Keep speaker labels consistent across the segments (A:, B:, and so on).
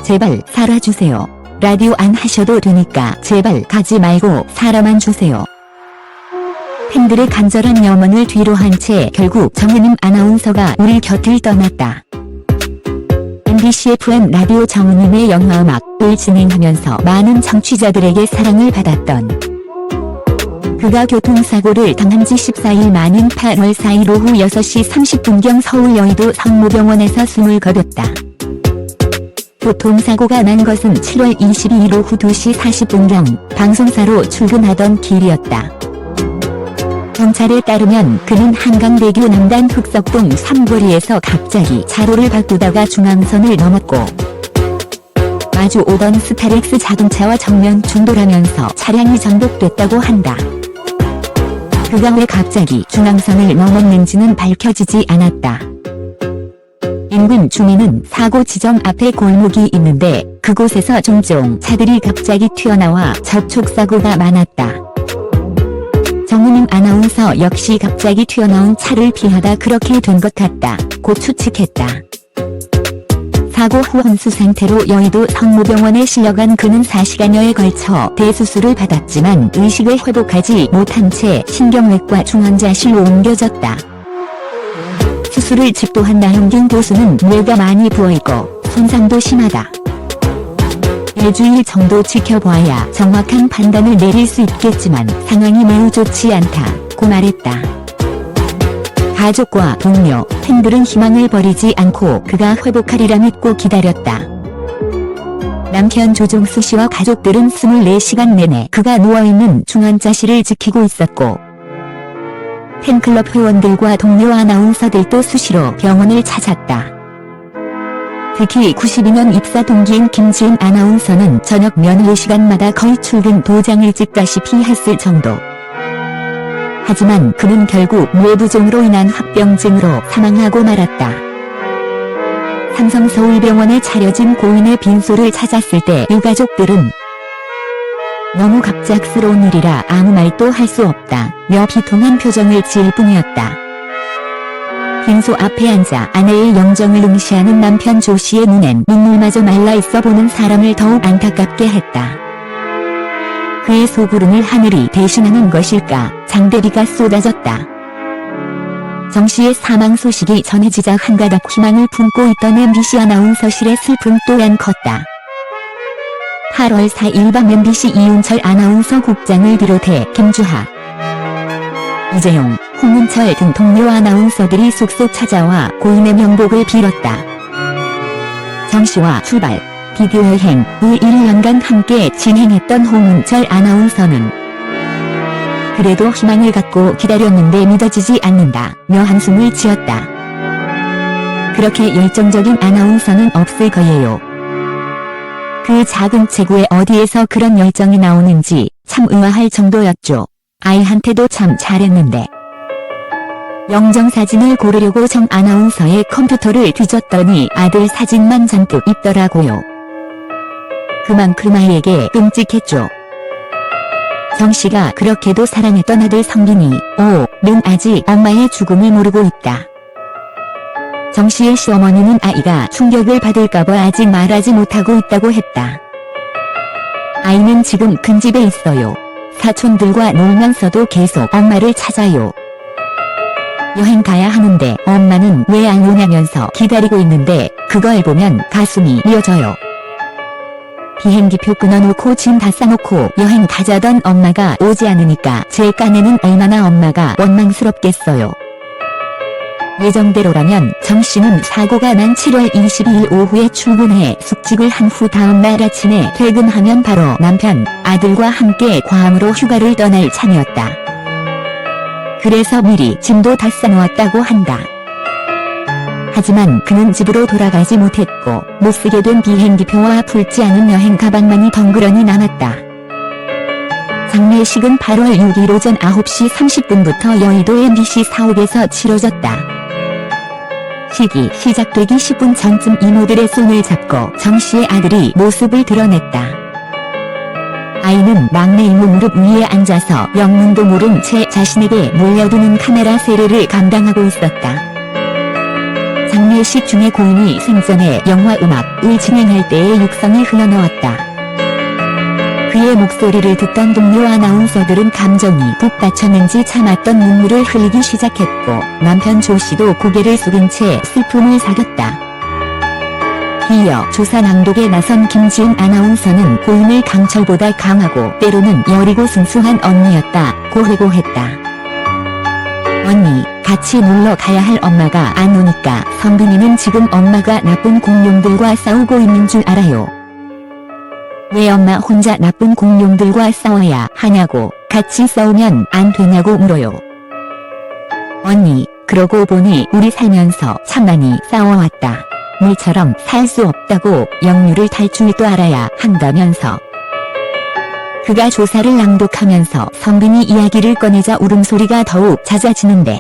A: 제발 살아주세요. 라디오 안 하셔도 되니까 제발 가지 말고 살아만 주세요. 팬들의 간절한 염원을 뒤로 한 채 결국 정은임 아나운서가 우리 곁을 떠났다. MBC FM 라디오 정은임의 영화음악을 진행하면서 많은 청취자들에게 사랑을 받았던 그가 교통사고를 당한 지 14일 만인 8월 4일 오후 6시 30분경 서울 여의도 성모병원에서 숨을 거뒀다. 교통사고가 난 것은 7월 22일 오후 2시 40분경 방송사로 출근하던 길이었다. 경찰에 따르면 그는 한강대교 남단 흑석동 삼거리에서 갑자기 차로를 바꾸다가 중앙선을 넘었고 마주 오던 스타렉스 자동차와 정면 충돌하면서 차량이 전복됐다고 한다. 그가 왜 갑자기 중앙선을 넘었는지는 밝혀지지 않았다. 인근 주민은 사고 지점 앞에 골목이 있는데 그곳에서 종종 차들이 갑자기 튀어나와 접촉사고가 많았다. 정은임 아나운서 역시 갑자기 튀어나온 차를 피하다 그렇게 된 것 같다고 추측했다. 사고 후 혼수 상태로 여의도 성모병원에 실려간 그는 4시간여에 걸쳐 대수술을 받았지만 의식을 회복하지 못한 채 신경외과 중환자실로 옮겨졌다. 수술을 집도한 나형균 교수는 뇌가 많이 부어있고 손상도 심하다. 일주일 정도 지켜봐야 정확한 판단을 내릴 수 있겠지만 상황이 매우 좋지 않다고 말했다. 가족과 동료, 팬들은 희망을 버리지 않고 그가 회복하리라 믿고 기다렸다. 남편 조종수 씨와 가족들은 24시간 내내 그가 누워있는 중환자실을 지키고 있었고 팬클럽 회원들과 동료 아나운서들도 수시로 병원을 찾았다. 특히 92년 입사 동기인 김지은 아나운서는 저녁 면회 시간마다 거의 출근 도장을 찍다시피 했을 정도. 하지만 그는 결국 뇌부종으로 인한 합병증으로 사망하고 말았다. 삼성 서울병원에 차려진 고인의 빈소를 찾았을 때 유가족들은 너무 갑작스러운 일이라 아무 말도 할 수 없다며 비통한 표정을 지을 뿐이었다. 빈소 앞에 앉아 아내의 영정을 응시하는 남편 조 씨의 눈엔 눈물마저 말라있어 보는 사람을 더욱 안타깝게 했다. 그의 소구름을 하늘이 대신하는 것일까 장대비가 쏟아졌다. 정 씨의 사망 소식이 전해지자 한가닥 희망을 품고 있던 MBC 아나운서실의 슬픔 또한 컸다. 8월 4일 밤 MBC 이윤철 아나운서 국장을 비롯해 김주하, 이재용, 홍은철 등 동료 아나운서들이 속속 찾아와 고인의 명복을 빌었다. 정 씨와 출발, 비디오 여행을 1년간 함께 진행했던 홍은철 아나운서는 그래도 희망을 갖고 기다렸는데 믿어지지 않는다며 한숨을 지었다. 그렇게 열정적인 아나운서는 없을 거예요. 그 작은 체구에 어디에서 그런 열정이 나오는지 참 의아할 정도였죠. 아이한테도 참 잘했는데. 영정사진을 고르려고 정 아나운서의 컴퓨터를 뒤졌더니 아들 사진만 잔뜩 있더라고요. 그만큼 아이에게 끔찍했죠. 정 씨가 그렇게도 사랑했던 아들 성빈이 는 아직 엄마의 죽음을 모르고 있다. 정 씨의 시어머니는 아이가 충격을 받을까봐 아직 말하지 못하고 있다고 했다. 아이는 지금 큰 집에 있어요. 사촌들과 놀면서도 계속 엄마를 찾아요. 여행 가야 하는데 엄마는 왜 안 오냐면서 기다리고 있는데 그걸 보면 가슴이 미어져요. 비행기표 끊어놓고 짐 다 싸놓고 여행 가자던 엄마가 오지 않으니까 제 깐에는 얼마나 엄마가 원망스럽겠어요. 예정대로라면 정 씨는 사고가 난 7월 22일 오후에 출근해 숙직을 한 후 다음날 아침에 퇴근하면 바로 남편, 아들과 함께 괌으로 휴가를 떠날 참이었다. 그래서 미리 짐도 다 싸놓았다고 한다. 하지만 그는 집으로 돌아가지 못했고 못 쓰게 된 비행기표와 풀지 않은 여행 가방만이 덩그러니 남았다. 장례식은 8월 6일 오전 9시 30분부터 여의도 MBC 사옥에서 치러졌다. 식이 시작되기 10분 전쯤 이모들의 손을 잡고 정 씨의 아들이 모습을 드러냈다. 아이는 막내 이모 무릎 위에 앉아서 영문도 모른 채 자신에게 몰려드는 카메라 세례를 감당하고 있었다. 장례식 중에 고인이 생전에 영화 음악을 진행할 때의 육성을 흘러넣었다. 그의 목소리를 듣던 동료 아나운서들은 감정이 북받쳤는지 참았던 눈물을 흘리기 시작했고 남편 조 씨도 고개를 숙인 채 슬픔을 사겼다. 이어 조사 낭독에 나선 김지은 아나운서는 고인을 강철보다 강하고 때로는 여리고 순수한 언니였다고 회고했다. 언니, 같이 놀러 가야 할 엄마가 안 오니까 성빈이는 지금 엄마가 나쁜 공룡들과 싸우고 있는 줄 알아요. 왜 엄마 혼자 나쁜 공룡들과 싸워야 하냐고, 같이 싸우면 안 되냐고 물어요. 언니, 그러고 보니 우리 살면서 참 많이 싸워왔다. 물처럼 살 수 없다고 역류를 탈 줄도 알아야 한다면서. 그가 조사를 낭독하면서 성빈이 이야기를 꺼내자 울음소리가 더욱 잦아지는데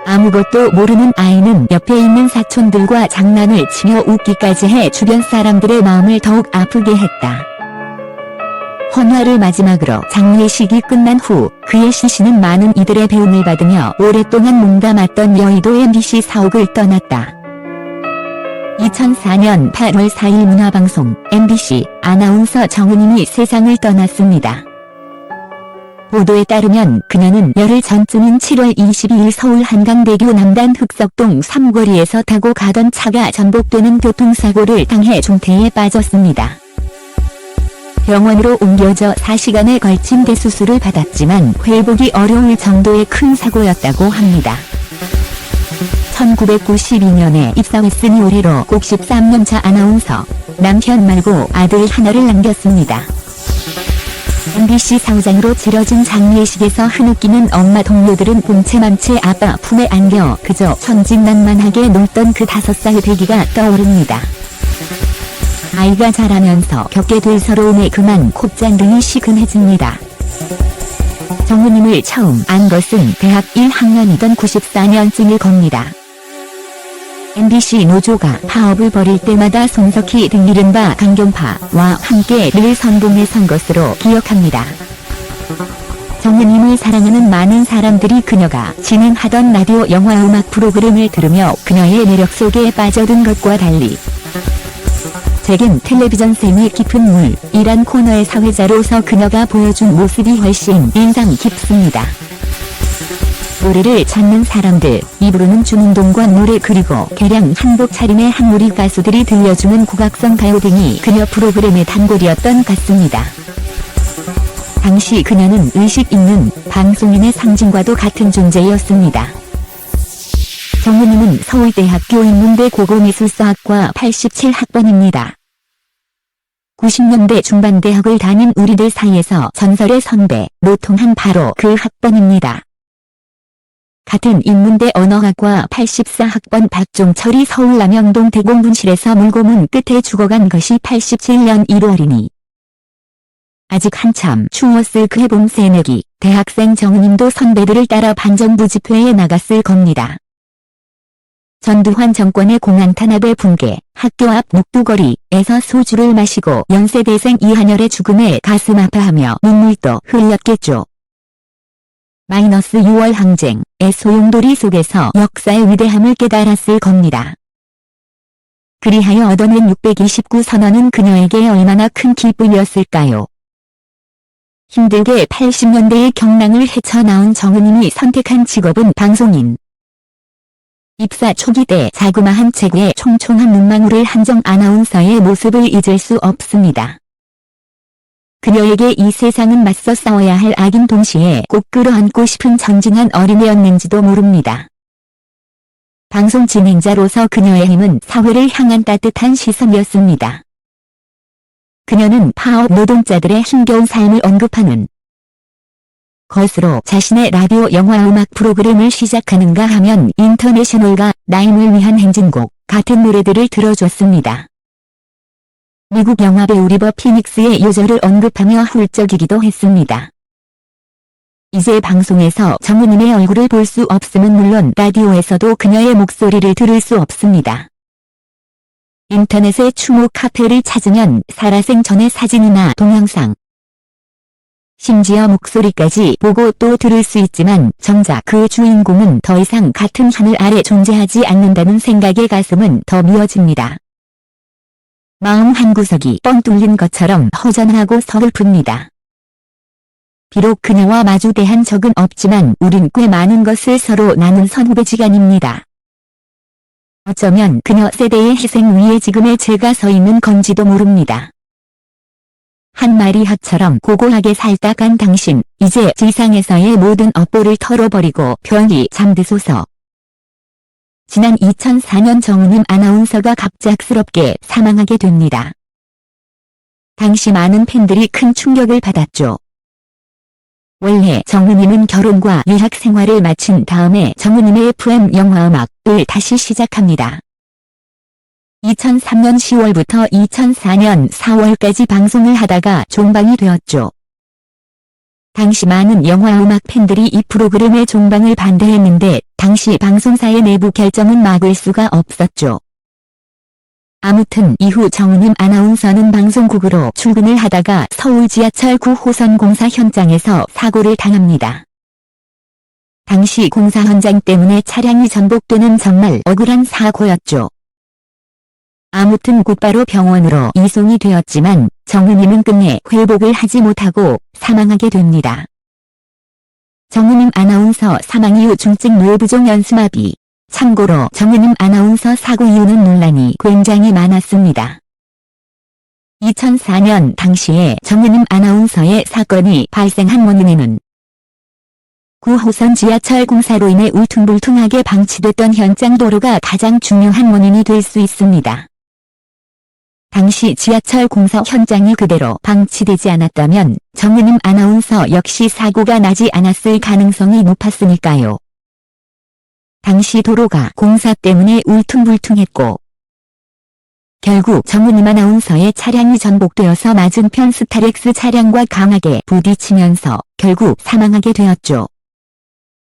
A: 아무것도 모르는 아이는 옆에 있는 사촌들과 장난을 치며 웃기까지 해 주변 사람들의 마음을 더욱 아프게 했다. 헌화를 마지막으로 장례식이 끝난 후 그의 시신은 많은 이들의 배움을 받으며 오랫동안 몸담았던 여의도 MBC 사옥을 떠났다. 2004년 8월 4일 문화방송 MBC 아나운서 정은임이 세상을 떠났습니다. 보도에 따르면 그녀는 열흘 전쯤인 7월 22일 서울 한강대교 남단 흑석동 3거리에서 타고 가던 차가 전복되는 교통사고를 당해 중태에 빠졌습니다. 병원으로 옮겨져 4시간에 걸친 대수술을 받았지만 회복이 어려울 정도의 큰 사고였다고 합니다. 1992년에 입사했으니 올해로 꼭 13년차 아나운서, 남편 말고 아들 하나를 남겼습니다. MBC 사무장으로 치러진 장례식에서 흐느끼는 엄마 동료들은 본체맘체 아빠 품에 안겨 그저 천진난만하게 놀던 그 5살 배기가 떠오릅니다. 아이가 자라면서 겪게 될 서러움에 그만 콧잔등이 시큰해집니다. 정우님을 처음 안 것은 대학 1학년이던 94년쯤일 겁니다. MBC 노조가 파업을 벌일 때마다 손석희 등 이른바 강경파와 함께 늘 선봉에 선 것으로 기억합니다. 정우님을 사랑하는 많은 사람들이 그녀가 진행하던 라디오 영화 음악 프로그램을 들으며 그녀의 매력 속에 빠져든 것과 달리 제겐 텔레비전 샘의 깊은 물이란 코너의 사회자로서 그녀가 보여준 모습이 훨씬 인상 깊습니다. 노래를 찾는 사람들, 이 부르는 주문동과 노래 그리고 개량 한복 차림의 한 무리 가수들이 들려주는 국악성 가요 등이 그녀 프로그램의 단골이었던 같습니다. 당시 그녀는 의식 있는 방송인의 상징과도 같은 존재였습니다. 정우님은 서울대학교 인문대 고고미술사학과 87학번입니다. 90년대 중반 대학을 다닌 우리들 사이에서 전설의 선배로 통한 바로 그 학번입니다. 같은 인문대 언어학과 84학번 박종철이 서울 남영동 대공분실에서 물고문 끝에 죽어간 것이 87년 1월이니 아직 한참 추웠을 그해 봄 새내기 대학생 정우님도 선배들을 따라 반정부 집회에 나갔을 겁니다. 전두환 정권의 공안 탄압의 붕괴, 학교 앞 녹두거리에서 소주를 마시고 연세대생 이한열의 죽음에 가슴 아파하며 눈물도 흘렸겠죠. -6월 항쟁의 소용돌이 속에서 역사의 위대함을 깨달았을 겁니다. 그리하여 얻어낸 629 선언은 그녀에게 얼마나 큰 기쁨이었을까요? 힘들게 80년대의 경랑을 헤쳐나온 정은임이 선택한 직업은 방송인. 입사 초기 때 자그마한 체구에 총총한 눈망울을 한 정 아나운서의 모습을 잊을 수 없습니다. 그녀에게 이 세상은 맞서 싸워야 할 악인 동시에 꼭 끌어안고 싶은 전진한 어린애였는지도 모릅니다. 방송 진행자로서 그녀의 힘은 사회를 향한 따뜻한 시선이었습니다. 그녀는 파업 노동자들의 힘겨운 삶을 언급하는 것으로 자신의 라디오 영화 음악 프로그램을 시작하는가 하면 인터내셔널과 나임을 위한 행진곡 같은 노래들을 들어줬습니다. 미국 영화배우 리버 피닉스의 요절을 언급하며 훌쩍이기도 했습니다. 이제 방송에서 정우님의 얼굴을 볼 수 없음은 물론 라디오에서도 그녀의 목소리를 들을 수 없습니다. 인터넷에 추모 카페를 찾으면 살아생 전의 사진이나 동영상, 심지어 목소리까지 보고 또 들을 수 있지만 정작 그 주인공은 더 이상 같은 하늘 아래 존재하지 않는다는 생각에 가슴은 더 미어집니다. 마음 한구석이 뻥 뚫린 것처럼 허전하고 서글픕니다. 비록 그녀와 마주대한 적은 없지만 우린 꽤 많은 것을 서로 나눈 선후배지간입니다. 어쩌면 그녀 세대의 희생 위에 지금의 제가 서 있는 건지도 모릅니다. 한 마리 핫처럼 고고하게 살다 간 당신, 이제 지상에서의 모든 업보를 털어버리고 편히 잠드소서. 지난 2004년 정은임 아나운서가 갑작스럽게 사망하게 됩니다. 당시 많은 팬들이 큰 충격을 받았죠. 원래 정은임은 결혼과 유학 생활을 마친 다음에 정은임의 FM 영화음악을 다시 시작합니다. 2003년 10월부터 2004년 4월까지 방송을 하다가 종방이 되었죠. 당시 많은 영화음악 팬들이 이 프로그램의 종방을 반대했는데 당시 방송사의 내부 결정은 막을 수가 없었죠. 아무튼 이후 정은임 아나운서는 방송국으로 출근을 하다가 서울 지하철 9호선 공사 현장에서 사고를 당합니다. 당시 공사 현장 때문에 차량이 전복되는 정말 억울한 사고였죠. 아무튼 곧바로 병원으로 이송이 되었지만 정은임은 끝내 회복을 하지 못하고 사망하게 됩니다. 정은임 아나운서 사망 이후 중증 뇌부종 연수마비. 참고로 정은임 아나운서 사고 이유는 논란이 굉장히 많았습니다. 2004년 당시에 정은임 아나운서의 사건이 발생한 원인에는 9호선 지하철 공사로 인해 울퉁불퉁하게 방치됐던 현장 도로가 가장 중요한 원인이 될 수 있습니다. 당시 지하철 공사 현장이 그대로 방치되지 않았다면 정은임 아나운서 역시 사고가 나지 않았을 가능성이 높았으니까요. 당시 도로가 공사 때문에 울퉁불퉁했고 결국 정은임 아나운서의 차량이 전복되어서 맞은편 스타렉스 차량과 강하게 부딪히면서 결국 사망하게 되었죠.